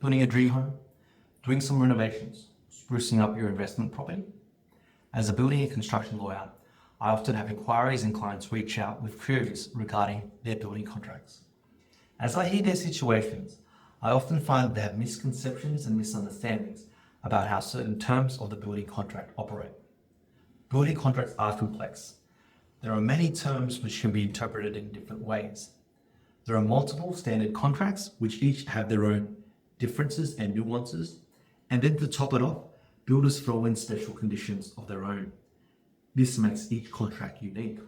building a dream home, doing some renovations, sprucing up your investment property. As a building and construction lawyer, I often have inquiries and clients reach out with queries regarding their building contracts. As I hear their situations, I often find they have misconceptions and misunderstandings about how certain terms of the building contract operate. Building contracts are complex. There are many terms which can be interpreted in different ways. There are multiple standard contracts which each have their own differences and nuances, and then to top it off, builders throw in special conditions of their own. This makes each contract unique.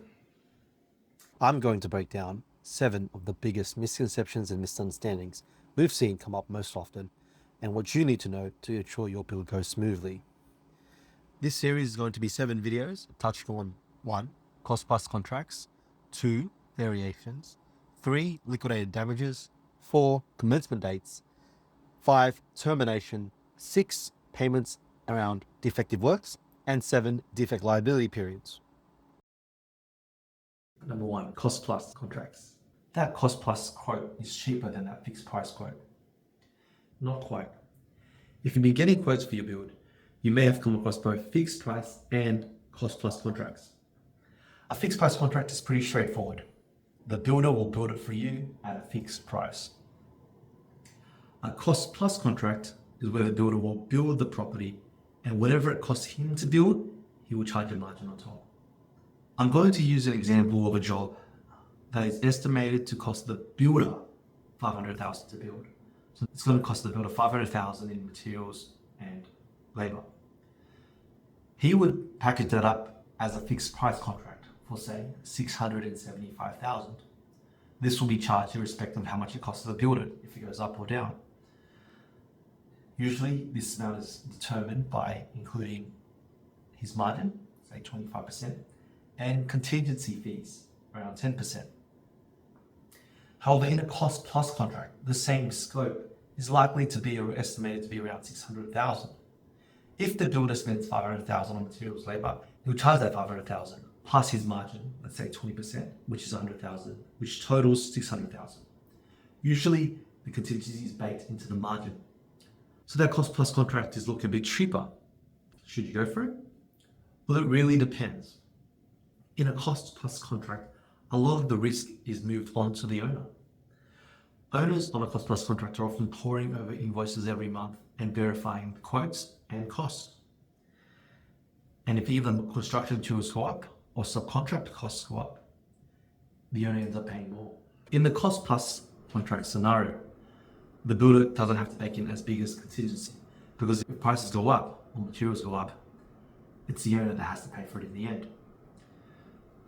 I'm going to break down 7 of the biggest misconceptions and misunderstandings we've seen come up most often, and what you need to know to ensure your build goes smoothly. This series is going to be 7 videos touching on 1. Cost plus contracts, 2. Variations, 3. Liquidated damages, 4. Commencement dates, 5. Termination, 6. Payments around defective works, and 7. Defect liability periods. Number 1, cost plus contracts. That cost plus quote is cheaper than that fixed price quote. Not quite. If you've been getting quotes for your build, you may have come across both fixed price and cost plus contracts. A fixed price contract is pretty straightforward. The builder will build it for you at a fixed price. A cost plus contract is where the builder will build the property, and whatever it costs him to build, he will charge a margin on top. I'm going to use an example of a job that is estimated to cost the builder $500,000 to build. So it's going to cost the builder $500,000 in materials and labor. He would package that up as a fixed price contract for, say, $675,000. This will be charged irrespective of how much it costs the builder, if it goes up or down. Usually this amount is determined by including his margin, say 25%, and contingency fees, around 10%. However, in a cost plus contract, the same scope is likely to be estimated to be around $600,000. If the builder spends $500,000 on materials labor, he'll charge that $500,000 plus his margin, let's say 20%, which is $100,000, which totals $600,000. Usually, the contingency is baked into the margin. So that cost plus contract is looking a bit cheaper. Should you go for it? Well, it really depends. In a cost plus contract, a lot of the risk is moved on to the owner. Owners on a cost plus contract are often poring over invoices every month and verifying quotes and costs. And if even construction materials go up or subcontract costs go up, the owner ends up paying more. In the cost plus contract scenario, the builder doesn't have to bake in as big as contingency, because if prices go up or materials go up, it's the owner that has to pay for it in the end.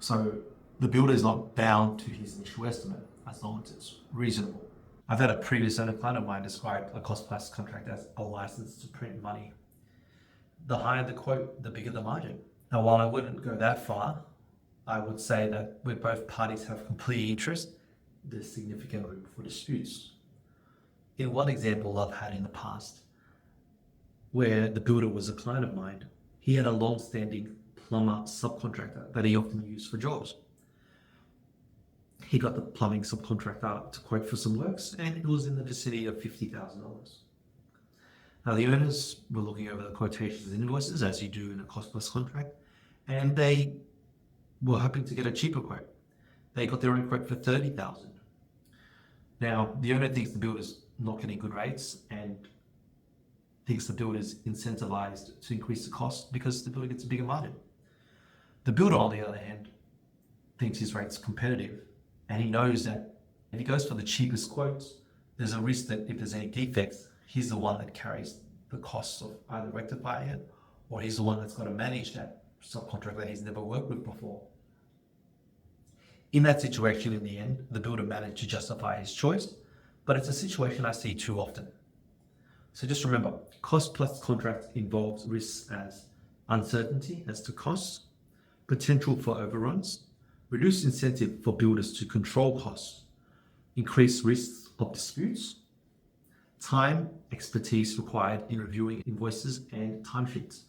So the builder is not bound to his initial estimate as long as it's reasonable. I've had a previous owner client of mine describe a cost plus contract as a license to print money. The higher the quote, the bigger the margin. Now, while I wouldn't go that far, I would say that where both parties have complete interest, there's significant room for disputes. In one example I've had in the past, where the builder was a client of mine, he had a long-standing plumber subcontractor that he often used for jobs. He got the plumbing subcontractor to quote for some works, and it was in the vicinity of $50,000. Now, the owners were looking over the quotations and invoices, as you do in a cost plus contract, and they were hoping to get a cheaper quote. They got their own quote for $30,000. Now, the owner thinks the builder's not getting good rates and thinks the builder's incentivized to increase the cost because the builder gets a bigger margin. The builder, on the other hand, thinks his rate's competitive, and he knows that if he goes for the cheapest quotes, there's a risk that if there's any defects, he's the one that carries the costs of either rectifying it, or he's the one that's got to manage that subcontractor that he's never worked with before. In that situation, in the end, the builder managed to justify his choice, but it's a situation I see too often. So just remember, cost plus contract involves risks as uncertainty as to costs, potential for overruns, reduced incentive for builders to control costs, increased risks of disputes, time, expertise required in reviewing invoices and timesheets.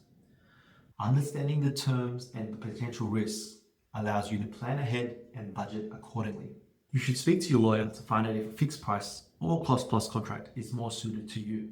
Understanding the terms and the potential risks allows you to plan ahead and budget accordingly. You should speak to your lawyer to find out if a fixed price or cost plus contract is more suited to you.